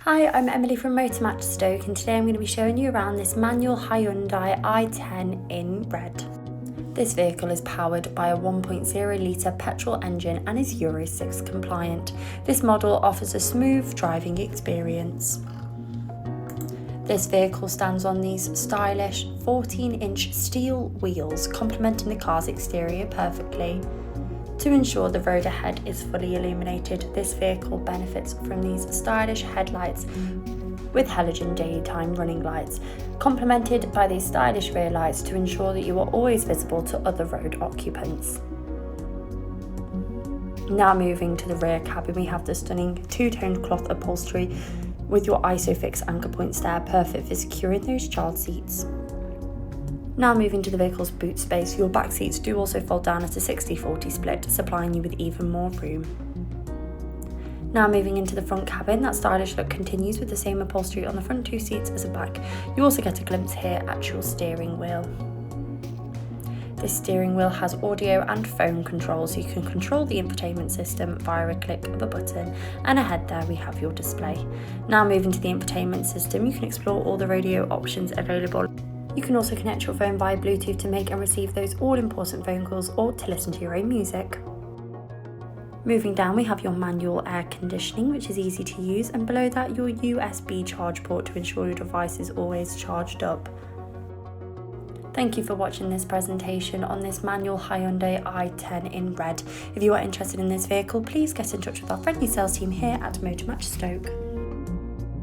Hi, I'm Emily from Motor Match Stoke, and today I'm going to be showing you around this manual Hyundai i10 in red. This vehicle is powered by a 1.0 litre petrol engine and is Euro 6 compliant. This model offers a smooth driving experience. This vehicle stands on these stylish 14-inch steel wheels, complementing the car's exterior perfectly. To ensure the road ahead is fully illuminated, this vehicle benefits from these stylish headlights with halogen daytime running lights, complemented by these stylish rear lights to ensure that you are always visible to other road occupants. Now moving to the rear cabin, we have the stunning two-toned cloth upholstery with your ISOFIX anchor points there, perfect for securing those child seats. Now moving to the vehicle's boot space, your back seats do also fold down at a 60-40 split, supplying you with even more room. Now moving into the front cabin, that stylish look continues with the same upholstery on the front two seats as the back. You also get a glimpse here at your steering wheel. This steering wheel has audio and phone control, so you can control the infotainment system via a click of a button, and ahead there we have your display. Now moving to the infotainment system, you can explore all the radio options available. You can also connect your phone via Bluetooth to make and receive those all-important phone calls or to listen to your own music. Moving down, we have your manual air conditioning, which is easy to use, and below that your USB charge port to ensure your device is always charged up. Thank you for watching this presentation on this manual Hyundai i10 in red. If you are interested in this vehicle, please get in touch with our friendly sales team here at Motor Match Stoke.